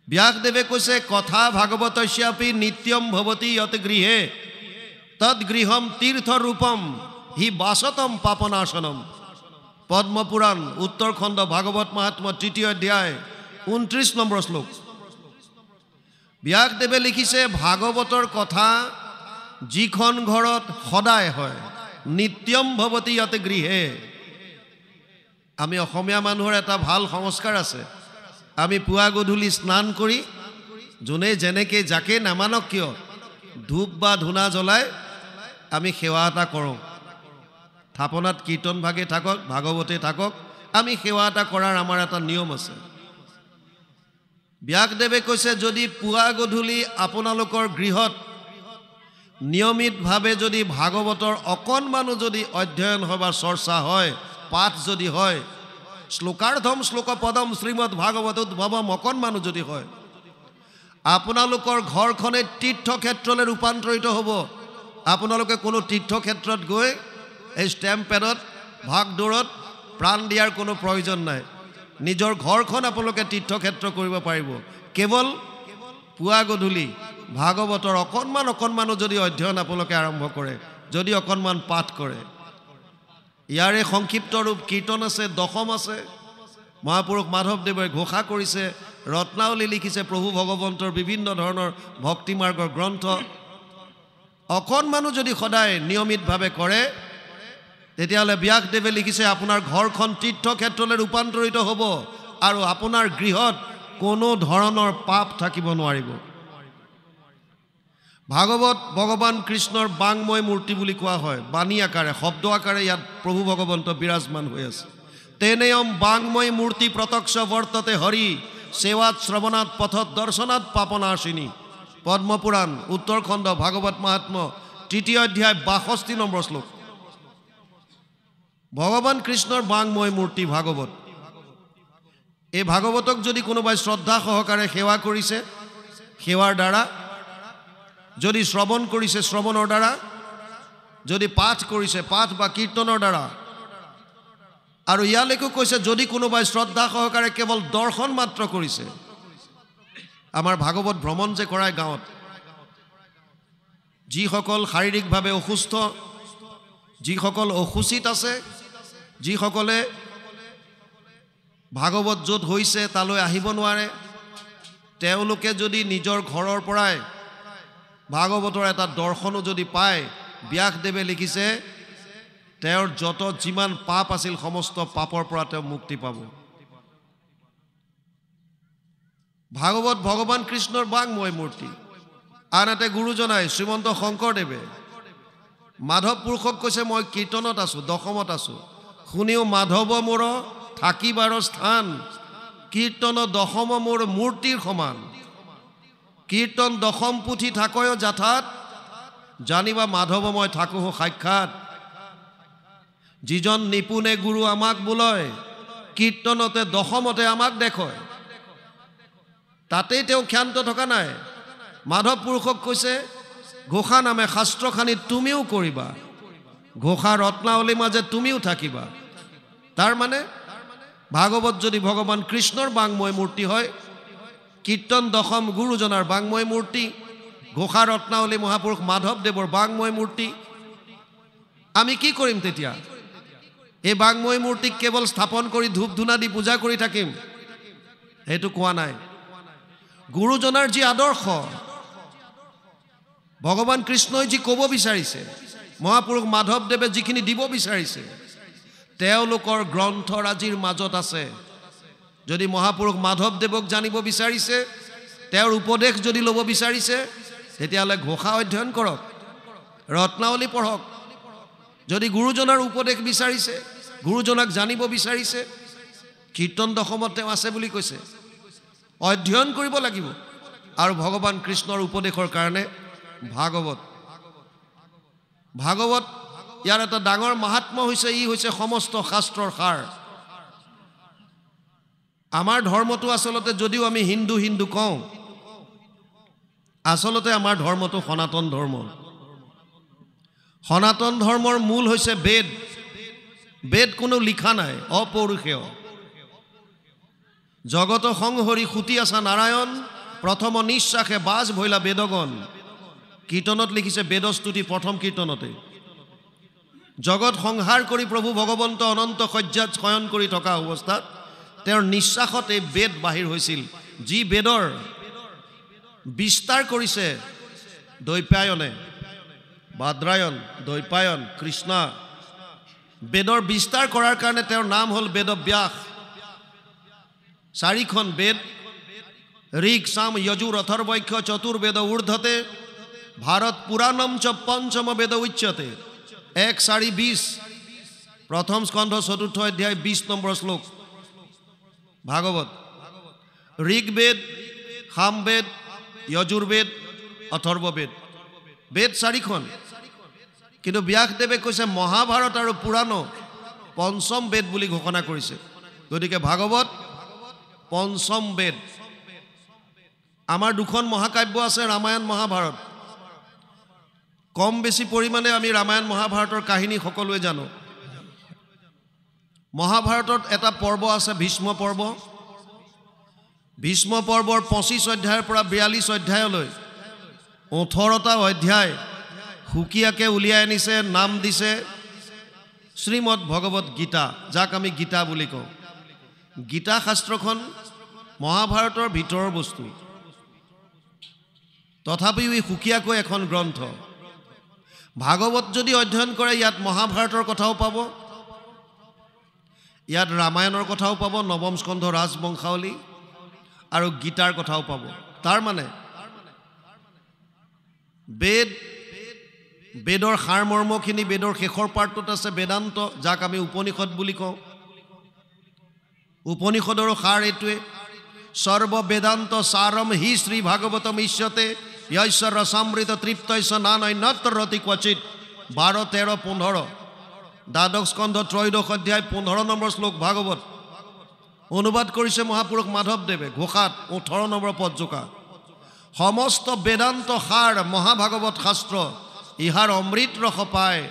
ব্যাসদেৱে কৈছে কথা ভাগৱতস্যাপি নিত্যম ভৱতি যত গৃহে তদ গৃহম তীৰ্থ ৰূপম হি বাসতম পাপনাশনম পদ্ম পুৰাণ উত্তৰ খণ্ড ভাগৱত মহাত্ম 3য় অধ্যায় 29 নম্বৰ শ্লোক ব্যাসদেৱে লিখিছে ভাগৱতৰ কথা যিখন ঘৰত সদায় হয় নিত্যম ভৱতি যত গৃহে আমি অসমীয়া মানুহৰ এটা ভাল সংস্কাৰ আছে আমি পুৱা গধূলি স্নান কৰি যোনে যেনেকৈ যাকে নামানক কিয় ধূপ বা ধূনা জ্বলাই আমি সেৱা এটা কৰোঁ থাপনাত কীৰ্তন ভাগে থাকক, ভাগৱতে থাকক, আমি সেৱা এটা কৰাৰ আমাৰ এটা নিয়ম আছে। ব্যাসদেৱে কৈছে যদি পুৱা গধূলি আপোনালোকৰ গৃহত নিয়মিতভাৱে যদি ভাগৱতৰ অকণমানো যদি অধ্যয়ন হয় বা চৰ্চা হয়, পাঠ যদি হয়, শ্লোকাৰ্ধম শ্লোকপদম শ্ৰীমদ ভাগৱত উদ্ভৱম অকণমানো যদি হয়, আপোনালোকৰ ঘৰখনে তীৰ্থক্ষেত্ৰলৈ ৰূপান্তৰিত হ'ব। আপোনালোকে কোনো তীৰ্থক্ষেত্ৰত গৈ এই ষ্টেম্প পেডত ভাগদৌৰত প্ৰাণ দিয়াৰ কোনো প্ৰয়োজন নাই। নিজৰ ঘৰখন আপোনালোকে তীৰ্থক্ষেত্ৰ কৰিব পাৰিব। কেৱল পুৱা গধূলি ভাগৱতৰ অকণমানো যদি অধ্যয়ন আপোনালোকে আৰম্ভ কৰে, যদি অকণমান পাঠ কৰে। ইয়াৰে সংক্ষিপ্ত ৰূপ কীৰ্তন আছে, দশম আছে। মহাপুৰুষ মাধৱদেৱে ঘোষা কৰিছে, ৰত্নাৱলী লিখিছে, প্ৰভু ভগৱন্তৰ বিভিন্ন ধৰণৰ ভক্তি মাৰ্গৰ গ্ৰন্থ। অকণমানো যদি সদায় নিয়মিতভাৱে কৰে, তেতিয়াহ'লে ব্যাসদেৱে লিখিছে আপোনাৰ ঘৰখন তীৰ্থক্ষেত্ৰলৈ ৰূপান্তৰিত হ'ব আৰু আপোনাৰ গৃহত কোনো ধৰণৰ পাপ থাকিব নোৱাৰিব। ভাগৱত ভগৱান কৃষ্ণৰ বাংময় মূৰ্তি বুলি কোৱা হয়। বাণী আকাৰে, শব্দ আকাৰে ইয়াত প্ৰভু ভগৱন্ত বিৰাজমান হৈ আছে। তেনেয়ম বাংময় মূৰ্তি প্ৰত্যক্ষ বৰ্ততে হৰি, সেৱাত শ্ৰৱণাত পথত দৰ্শনাত পাপনাশিনী। পদ্মপুৰাণ উত্তৰখণ্ড ভাগৱত মহাত্ম্য ৩য় অধ্যায় ৬২ নম্বৰ শ্লোক। ভগৱান কৃষ্ণৰ বাংময় মূৰ্তি ভাগৱত। এই ভাগৱতক যদি কোনোবাই শ্ৰদ্ধা সহকাৰে সেৱা কৰিছে, সেৱাৰ দ্বাৰা, যদি শ্ৰৱণ কৰিছে, শ্ৰৱণৰ দ্বাৰা, যদি পাঠ কৰিছে, পাঠ বা কীৰ্তনৰ দ্বাৰা, আৰু ইয়ালৈকো কৈছে যদি কোনোবাই শ্ৰদ্ধা সহকাৰে কেৱল দৰ্শন মাত্ৰ কৰিছে। আমাৰ ভাগৱত ভ্ৰমণ যে কৰায় গাঁৱত, যিসকল শাৰীৰিকভাৱে অসুস্থ, যিসকল অসুচিত আছে, যিসকলে ভাগৱত য'ত হৈছে তালৈ আহিব নোৱাৰে, তেওঁলোকে যদি নিজৰ ঘৰৰ পৰাই ভাগৱতৰ এটা দৰ্শনো যদি পায়, ব্যাসদেৱে লিখিছে তেওঁৰ যত যিমান পাপ আছিল সমস্ত পাপৰ পৰা তেওঁ মুক্তি পাব। ভাগৱত ভগৱান কৃষ্ণৰ বাংময় মূৰ্তি। আনহাতে গুৰুজনাই শ্ৰীমন্ত শংকৰদেৱে মাধৱ পুৰুষক কৈছে মই কীৰ্তনত আছোঁ, দশমত আছোঁ, শুনিও মাধৱ মোৰ থাকিবাৰ স্থান, কীৰ্তন দশম মোৰ মূৰ্তিৰ সমান। কীৰ্তন দশম পুথি থাকয় যাথাত, জানিবা মাধৱ মই থাকোঁ সাক্ষাৎ। যিজন নিপুণে গুৰু আমাক বোলয়, কীৰ্তনতে দশমতে আমাক দেখয়। তাতেই তেওঁ ক্ষান্ত থকা নাই। মাধৱ পুৰুষক কৈছে ঘোষা নামে শাস্ত্ৰখানি তুমিও কৰিবা, ঘোষা ৰত্নাৱলী মাজে তুমিও থাকিবা। তাৰ মানে ভাগৱত যদি ভগৱান কৃষ্ণৰ বাংময় মূৰ্তি হয়, কীৰ্তন দশম গুৰুজনাৰ বাংময় মূৰ্তি, ঘোষা ৰত্নাৱলী মহাপুৰুষ মাধৱদেৱৰ বাংময় মূৰ্তি, আমি কি কৰিম তেতিয়া? এই বাংময় মূৰ্তিক কেৱল স্থাপন কৰি ধূপ ধূনা দি পূজা কৰি থাকিম, সেইটো কোৱা নাই। গুৰুজনাৰ যি আদৰ্শ, ভগৱান কৃষ্ণই যি ক'ব বিচাৰিছে, মহাপুৰুষ মাধৱদেৱে যিখিনি দিব বিচাৰিছে, তেওঁলোকৰ গ্ৰন্থৰাজিৰ মাজত আছে। যদি মহাপুৰুষ মাধৱদেৱক জানিব বিচাৰিছে, তেওঁৰ উপদেশ যদি ল'ব বিচাৰিছে, তেতিয়াহ'লে ঘোষা অধ্যয়ন কৰক, ৰত্নাৱলী পঢ়ক। যদি গুৰুজনাৰ উপদেশ বিচাৰিছে, গুৰুজনাক জানিব বিচাৰিছে, কীৰ্তন দশমত তেওঁ আছে বুলি কৈছে, অধ্যয়ন কৰিব লাগিব। আৰু ভগৱান কৃষ্ণৰ উপদেশৰ কাৰণে ভাগৱত। ভাগৱত ইয়াৰ এটা ডাঙৰ মাহাত্ম্য হৈছে, ই হৈছে সমস্ত শাস্ত্ৰৰ সাৰ। আমাৰ ধৰ্মটো আচলতে যদিও আমি হিন্দু হিন্দু কওঁ, আচলতে আমাৰ ধৰ্মটো সনাতন ধৰ্ম। সনাতন ধৰ্মৰ মূল হৈছে বেদ। বেদ কোনো লিখা নাই, অপৌৰুষেয়। জগত সংহৰি সুতি আছা নাৰায়ণ, প্ৰথম নিশ্বাসে বাজ ভৈলা বেদগণ। কীৰ্তনত লিখিছে বেদস্তুতি প্ৰথম কীৰ্তনতে। জগত সংহাৰ কৰি প্ৰভু ভগৱন্ত অনন্ত শয্যাত শয়ন কৰি থকা অৱস্থাত তেওঁৰ নিশ্বাসত এই বেদ বাহিৰ হৈছিল, যি বেদৰ বিস্তাৰ কৰিছে দৈপায়নে, বাদ্ৰায়ণ, দৈপায়ন, কৃষ্ণা। বেদৰ বিস্তাৰ কৰাৰ কাৰণে তেওঁৰ নাম হ'ল বেদব্যাস। 4খন বেদ, ঋক সাম যজুৰ অথৰ্বৈক্ষ চতুৰ্বেদ ঊৰ্ধ্বতে, ভাৰত পুৰাণম চ পঞ্চম বেদ উচ্যতে। 1, 4, 20 প্ৰথম স্কন্ধ 4 অধ্যায় 20 নম্বৰ শ্লোক ভাগৱত ঋগবেদ সামবেদ যজুৰ্বেদ অথৰ্ববেদ বেদ 4খন কিন্তু ব্যাসদেৱে কৈছে মহাভাৰত আৰু পুৰাণ পঞ্চম বেদ বুলি ঘোষণা কৰিছে গতিকে ভাগৱত পঞ্চম বেদ আমাৰ দুখন মহাকাব্য আছে ৰামায়ণ মহাভাৰত কম বেছি পৰিমাণে আমি ৰামায়ণ মহাভাৰতৰ কাহিনী সকলোৱে জানো মহাভাৰতত এটা পৰ্ব আছে ভীষ্ম পৰ্ব ভীষ্ম পৰ্বৰ 25 অধ্যায়ৰ পৰা 42 অধ্যায়লৈ 18টা অধ্যায় হুকিয়াকে উলিয়াই আনিছে নাম দিছে শ্ৰীমদ ভগৱত গীতা যাক আমি গীতা বুলি কওঁ গীতা শাস্ত্ৰখন মহাভাৰতৰ ভিতৰৰ বস্তু তথাপিও ই সুকীয়াকৈ এখন গ্ৰন্থ ভাগৱত যদি অধ্যয়ন কৰে ইয়াত মহাভাৰতৰ কথাও পাব ইয়াত ৰামায়ণৰ কথাও পাব নৱম স্কন্ধ ৰাজবংশাৱলী আৰু গীতাৰ কথাও পাব তাৰ মানে বেদৰ সাৰমৰ্মখিনি বেদৰ শেষৰ পাৰ্টত আছে বেদান্ত যাক আমি উপনিষদ বুলি কওঁ উপনিষদৰ সাৰ এইটোৱে সৰ্ব বেদান্ত সাৰম হি শ্ৰী ভাগৱতম ইষ্যতে য়স্য ৰসামৃত তৃপ্তস্য নানন্যত্ৰ ৰতি ক্বচিত 12 13 15 দ্বাদশ স্কন্ধ ত্ৰয়োদশ অধ্যায় 15 নম্বৰ শ্লোক ভাগৱত অনুবাদ কৰিছে মহাপুৰুষ মাধৱদেৱে ঘোষাত 18 নম্বৰ পদজোকা সমস্ত বেদান্ত সাৰ মহাভাগৱত শাস্ত্ৰ ইহাৰ অমৃত ৰস পায়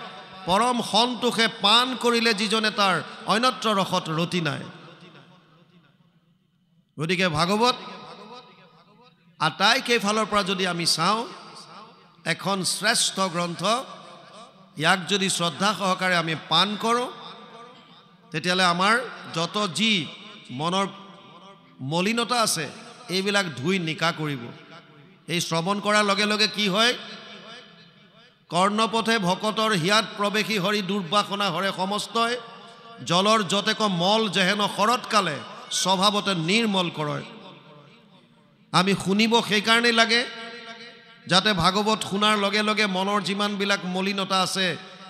পৰম সন্তোষে পান কৰিলে যিজনে তাৰ অন্যত্ৰ ৰসত ৰতি নাই গতিকে ভাগৱত আটাইকেইফালৰ পৰা যদি আমি চাওঁ এখন শ্ৰেষ্ঠ গ্ৰন্থ ইয়াক যদি শ্ৰদ্ধা সহকাৰে আমি পান কৰোঁ তেতিয়াহ'লে আমাৰ যত যি মনৰ মলিনতা আছে এইবিলাক ধুই নিকা কৰিব এই শ্ৰৱণ কৰাৰ লগে লগে কি হয় কৰ্ণপথে ভকতৰ হিয়াত প্ৰৱেশী হৰি দুৰ্বাসনা হৰে সমস্তই জলৰ যতেক মল যেহেন শৰৎকালে স্বভাৱতে নিৰ্মল কৰে আমি শুনিব সেইকাৰণে লাগে যাতে ভাগৱত শুনাৰ লগে লগে মনৰ যিমানবিলাক মলিনতা আছে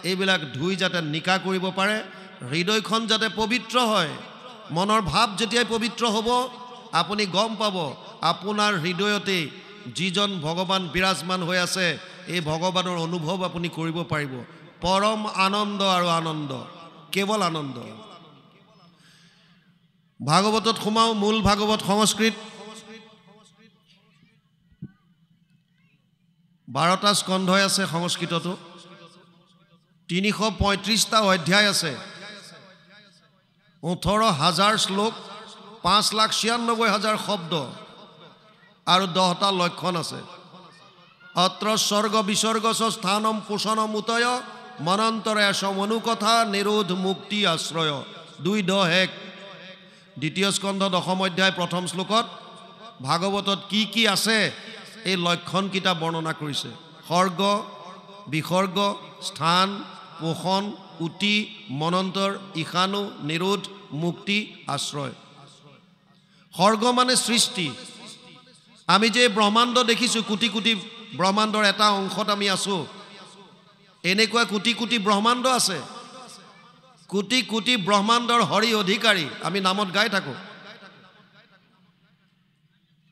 এইবিলাক ধুই যাতে নিকা কৰিব পাৰে হৃদয়খন যাতে পবিত্ৰ হয় মনৰ ভাৱ যেতিয়াই পবিত্ৰ হ'ব আপুনি গম পাব আপোনাৰ হৃদয়তে যিজন ভগৱান বিৰাজমান হৈ আছে এই ভগৱানৰ অনুভৱ আপুনি কৰিব পাৰিব পৰম আনন্দ আৰু আনন্দ কেৱল আনন্দ ভাগৱতত সোমাও মূল ভাগৱত সংস্কৃত 12টা স্কন্ধই আছে সংস্কৃততো 335টা অধ্যায় আছে 18,000 শ্লোক 5,96,000 শব্দ আৰু 10টা লক্ষণ আছে অত্ৰ স্বৰ্গ বিসৰ্গ স্থানম পোষণম উতয় মনন্তৰে সমনুকথা নিৰোধ মুক্তি আশ্ৰয় 2:10 দ্বিতীয় স্কন্ধ 10ম অধ্যায় প্ৰথম শ্লোকত ভাগৱতত কি আছে এই লক্ষণকেইটা বৰ্ণনা কৰিছে সৰ্গ বিসৰ্গ স্থান পোষণ উতি মনন্তৰ ঈশানু নিৰোধ মুক্তি আশ্ৰয় সৰ্গ মানে সৃষ্টি আমি যে ব্ৰহ্মাণ্ড দেখিছোঁ কোটি কোটি ব্ৰহ্মাণ্ডৰ এটা অংশত আমি আছোঁ এনেকুৱা কোটি কোটি ব্ৰহ্মাণ্ড আছে কোটি কোটি ব্ৰহ্মাণ্ডৰ হৰি অধিকাৰী আমি নামত গাই থাকোঁ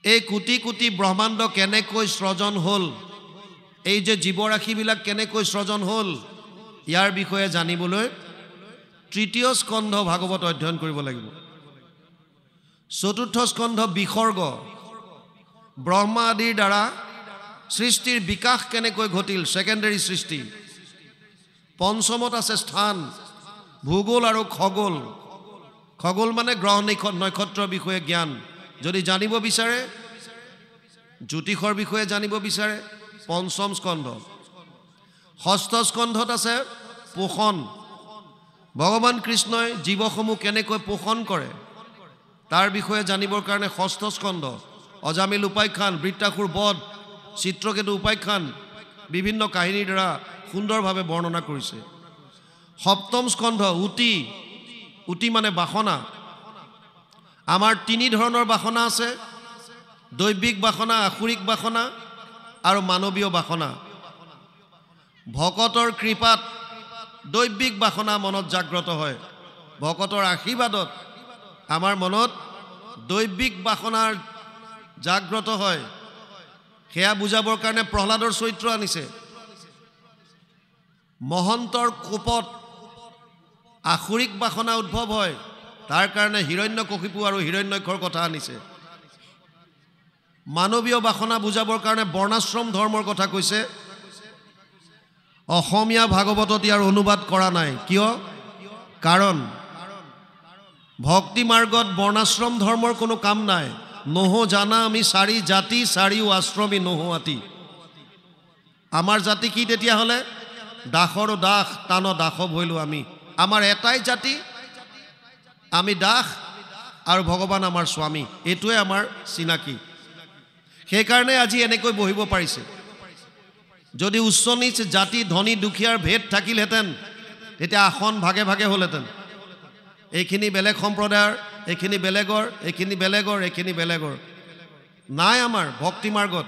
এই কোটি কোটি ব্ৰহ্মাণ্ড কেনেকৈ সৃজন হ'ল এই যে জীৱৰাশিবিলাক কেনেকৈ সৃজন হ'ল ইয়াৰ বিষয়ে জানিবলৈ তৃতীয় স্কন্ধ ভাগৱত অধ্যয়ন কৰিব লাগিব চতুৰ্থ স্কন্ধ বিসৰ্গ ব্ৰহ্মা আদিৰ দ্বাৰা সৃষ্টিৰ বিকাশ কেনেকৈ ঘটিল সেকেন্ডাৰী সৃষ্টি পঞ্চমত আছে স্থান ভূগোল আৰু খগোল খগোল মানে গ্ৰহ নক্ষত্ৰৰ বিষয়ে জ্ঞান যদি জানিব বিচাৰে জ্যোতিষৰ বিষয়ে জানিব বিচাৰে পঞ্চম স্কন্ধ ষষ্ঠ স্কন্ধত আছে পোষণ ভগৱান কৃষ্ণই জীৱসমূহ কেনেকৈ পোষণ কৰে তাৰ বিষয়ে জানিবৰ কাৰণে ষষ্ঠ স্কন্ধ অজামিল উপাখ্যান বৃত্তাসুৰ বধ চিত্ৰকেতু উপাখ্যান বিভিন্ন কাহিনীৰ দ্বাৰা সুন্দৰভাৱে বৰ্ণনা কৰিছে সপ্তম স্কন্ধ উতি মানে বাসনা আমাৰ তিনি ধৰণৰ বাসনা আছে দৈবিক বাসনা আসুৰিক বাসনা আৰু মানৱীয় বাসনা ভকতৰ কৃপাত দৈবিক বাসনা মনত জাগ্ৰত হয় ভকতৰ আশীৰ্বাদত আমাৰ মনত দৈবিক বাসনাৰ জাগ্ৰত হয় সেয়া বুজাবৰ কাৰণে প্ৰহ্লাদৰ চৰিত্ৰ আনিছে মহন্তৰ কোপত আখুৰিক বাসনা উদ্ভৱ হয় তাৰ কাৰণে হিৰণ্যকশিপু আৰু হিৰণ্যক্ষৰ কথা আনিছে মানৱীয় বাসনা বুজাবৰ কাৰণে বৰ্ণাশ্ৰম ধৰ্মৰ কথা কৈছে অসমীয়া ভাগৱতত ইয়াৰ অনুবাদ কৰা নাই কিয় কাৰণ ভক্তি মাৰ্গত বৰ্ণাশ্ৰম ধৰ্মৰ কোনো কাম নাই নহো জানা আমি চাৰি জাতি চাৰিও আশ্ৰমী নোহোৱাতি আমাৰ জাতি কি তেতিয়াহ'লে দাসৰো দাস টান দাসৱ হৈলো আমি আমাৰ এটাই জাতি আমি দাস আৰু ভগৱান আমাৰ স্বামী এইটোৱে আমাৰ চিনাকি সেইকাৰণে আজি এনেকৈ বহিব পাৰিছে যদি উচ্চ নীচ জাতি ধনী দুখীয়াৰ ভেদ থাকিলহেঁতেন তেতিয়া আসন ভাগে ভাগে হ'লহেঁতেন এইখিনি বেলেগ সম্প্ৰদায়ৰ এইখিনি বেলেগৰ এইখিনি বেলেগৰ এইখিনি বেলেগৰ নাই আমাৰ ভক্তি মাৰ্গত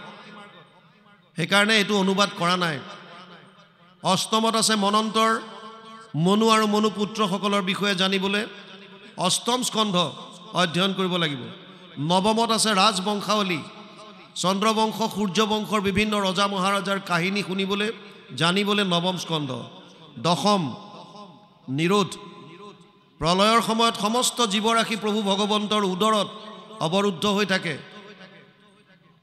সেইকাৰণে এইটো অনুবাদ কৰা নাই অষ্টমত আছে মনন্তৰ মনু আৰু মনু পুত্ৰসকলৰ বিষয়ে জানিবলৈ অষ্টম স্কন্ধ অধ্যয়ন কৰিব লাগিব নৱমত আছে ৰাজবংশাৱলী চন্দ্ৰবংশ সূৰ্যবংশৰ বিভিন্ন ৰজা মহাৰাজাৰ কাহিনী শুনিবলৈ জানিবলৈ নৱম স্কন্ধ দশম নিৰোধ প্ৰলয়ৰ সময়ত সমস্ত জীৱৰাশি প্ৰভু ভগৱন্তৰ উদৰত অৱৰুদ্ধ হৈ থাকে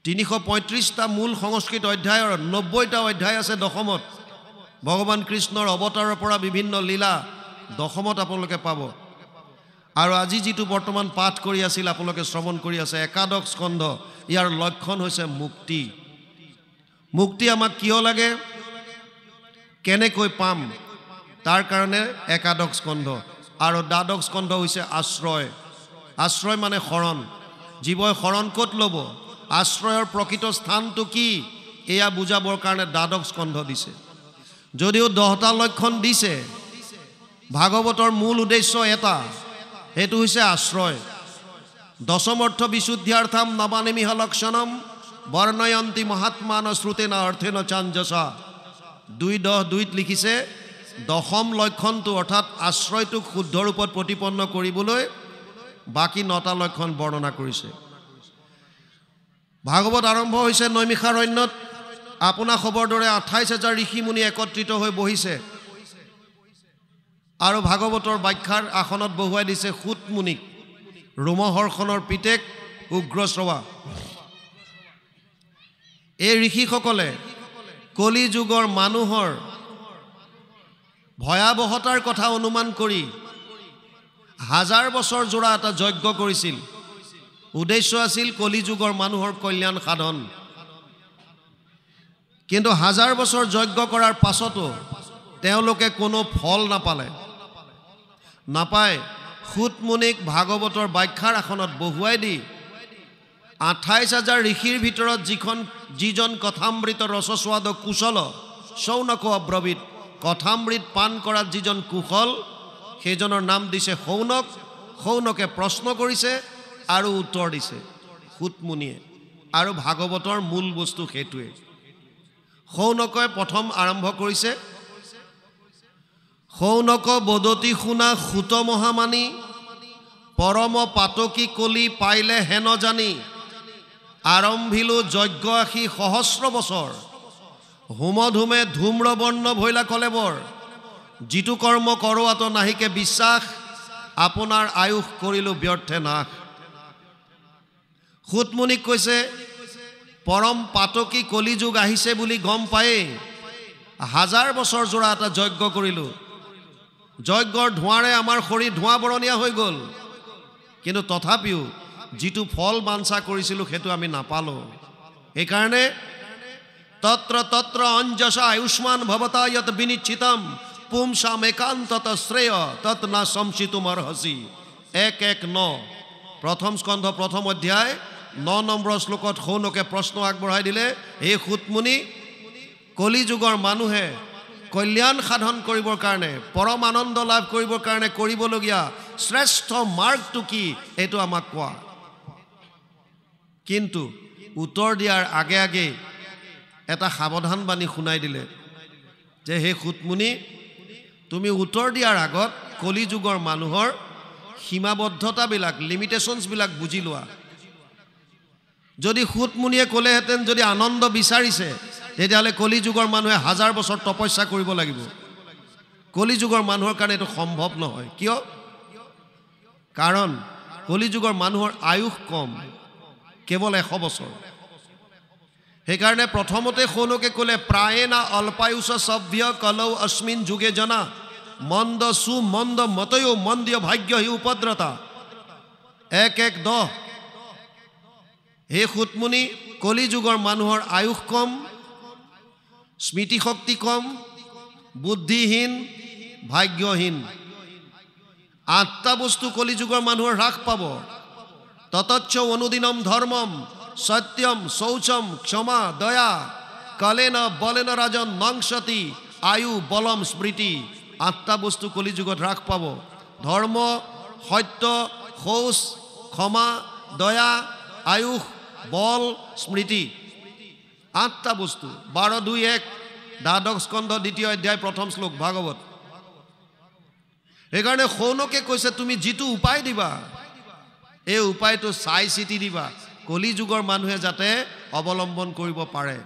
335টা মূল সংস্কৃত অধ্যায়ৰ 90টা অধ্যায় আছে দশমত ভগৱান কৃষ্ণৰ অৱতাৰৰ পৰা বিভিন্ন লীলা দশমত আপোনালোকে পাব আৰু আজি যিটো বৰ্তমান পাঠ কৰি আছিল আপোনালোকে শ্ৰৱণ কৰি আছে একাদশ স্কন্ধ ইয়াৰ লক্ষণ হৈছে মুক্তি মুক্তি আমাক কিয় লাগে কেনেকৈ পাম তাৰ কাৰণে একাদশ স্কন্ধ আৰু দ্বাদশ স্কন্ধ হৈছে আশ্ৰয় আশ্ৰয় মানে শৰণ জীৱই শৰণ ক'ত ল'ব আশ্ৰয়ৰ প্ৰকৃত স্থানটো কি এয়া বুজাবৰ কাৰণে দ্বাদশ স্কন্ধ দিছে যদিও 10টা লক্ষণ দিছে ভাগৱতৰ মূল উদ্দেশ্য এটা সেইটো হৈছে আশ্ৰয় দশম অৰ্থ বিশুদ্ধ্যাৰ্থম নবানিমিহ লক্ষণম বৰ্ণয়ন্তি মহাত্মান শ্ৰুতেনা অৰ্থেন চাঞ্জসা 2:10 লিখিছে দশম লক্ষণটো অৰ্থাৎ আশ্ৰয়টোক শুদ্ধ ৰূপত প্ৰতিপন্ন কৰিবলৈ বাকি 9টা লক্ষণ বৰ্ণনা কৰিছে ভাগৱত আৰম্ভ হৈছে নৈমিষাৰণ্যত আপোনা খবৰ দৰে 28,000 ঋষি মুনি একত্ৰিত হৈ বহিছে আৰু ভাগৱতৰ ব্যাখ্যাৰ আসনত বহুৱাই দিছে সুত মুনিক ৰোমহৰ্ষণৰ পিতেক উগ্ৰশ্ৰৱা এই ঋষিসকলে কলি যুগৰ মানুহৰ ভয়াবহতাৰ কথা অনুমান কৰি 1000 বছৰ জোৰা এটা যজ্ঞ কৰিছিল উদ্দেশ্য আছিল কলি যুগৰ মানুহৰ কল্যাণ সাধন কিন্তু 1000 বছৰ যজ্ঞ কৰাৰ পাছতো তেওঁলোকে কোনো ফল নাপায় সুত মুনিক ভাগৱতৰ ব্যাখ্যাৰ আসনত বহুৱাই দি 28,000 ঋষিৰ ভিতৰত যিজন কথামৃত ৰসস্বাদ কুশল শৌনক অব্ৰবীত কথামৃত পান কৰাত যিজন কুশল সেইজনৰ নাম দিছে শৌনক শৌনকে প্ৰশ্ন কৰিছে আৰু উত্তৰ দিছে সুত মুনিয়ে আৰু ভাগৱতৰ মূল বস্তু সেইটোৱে শৌনকে প্ৰথম আৰম্ভ কৰিছে শৌনক বদতি শুনা সুত মহামানী পৰম পাতকী কলি পাইলে হেন জানি আৰম্ভিলো যজ্ঞ আশী সহস্ৰ বছৰ হোমধুমে ধূম্ৰবৰ্ণ ভৈলা কলেবৰ যিটো কৰ্ম কৰোৱাত নাহিকে বিশ্বাস আপোনাৰ আয়ুষ কৰিলো ব্যৰ্থে নাশ সুত মুনিক কৈছে পৰম পাতকী কলিযুগ আহিছে বুলি গম পায়ে 1000 বছৰ জোৰা এটা যজ্ঞ কৰিলো যজ্ঞৰ ধোঁৱাৰে আমাৰ শৰীৰ ধোঁৱা বৰণীয়া হৈ গ'ল কিন্তু তথাপিও যিটো ফল বাঞ্ছা কৰিছিলো সেইটো আমি নাপালো এইকাৰণে তত্ৰ তত্ৰ অঞ্জসা আয়ুষ্মান ভৱতা যত বিনিশ্চিতম পুংসাম একান্তত শ্ৰেয় তত না সংশিতুম অৰ্হসি 1:1:9 প্ৰথম স্কন্ধ প্ৰথম অধ্যায় 9 নম্বৰ শ্লোকত শৌনকে প্ৰশ্ন আগবঢ়াই দিলে হে সুতমুনি কলি যুগৰ মানুহে কল্যাণ সাধন কৰিবৰ কাৰণে পৰম আনন্দ লাভ কৰিবৰ কাৰণে কৰিবলগীয়া শ্ৰেষ্ঠ মাৰ্গটো কি এটো আমাক কোৱা কিন্তু উত্তৰ দিয়াৰ আগে আগে এটা সাৱধান বাণী শুনাই দিলে যে হে সুতমুনি তুমি উত্তৰ দিয়াৰ আগত কলি যুগৰ মানুহৰ সীমাবদ্ধতাবিলাক লিমিটেশনছবিলাক বুজি লোৱা যদি খুতমুনিয়ে ক'লেহেঁতেন যদি আনন্দ বিচাৰিছে তেতিয়াহ'লে কলি যুগৰ মানুহে 1000 বছৰ তপস্যা কৰিব লাগিব কলি যুগৰ মানুহৰ কাৰণে এটো সম্ভৱ নহয় কিয় কাৰণ কলি যুগৰ মানুহৰ আয়ুস কম কেৱল 100 বছৰ সেইকাৰণে প্ৰথমতে খোনকে ক'লে প্ৰায়েনা অল্পায়ুষ সভ্য কলৌ অস্মিন যুগে জনা মন্দ সু মন্দ মতয়ো মন্দিয় ভাগ্য হি উপদ্ৰতা 1:10 হে খুতমুনি কলি যুগৰ মানুহৰ আয়ুস কম স্মৃতি শক্তি কম বুদ্ধিহীন ভাগ্যহীন 8টা বস্তু কলি যুগৰ মানুহৰ হ্ৰাস পাব ততচ্চ অনুদিনম ধৰ্মম সত্যম শৌচম ক্ষমা দয়া কলেন বলেন ৰাজন নংসতি আয়ু বলম স্মৃতি 8টা বস্তু কলি যুগত হ্ৰাস পাব ধৰ্ম সত্য শৌচ ক্ষমা দয়া আয়ুষ বল স্মৃতি 8টা বস্তু 12:2:1 দ্বাদশ স্কন্ধ 2য় অধ্যায় প্ৰথম শ্লোক ভাগৱত সেইকাৰণে খৌনকে কৈছে তুমি যিটো উপায় দিবা এই উপায়টো চাই চিতি দিবা কলি যুগৰ মানুহে যাতে অৱলম্বন কৰিব পাৰে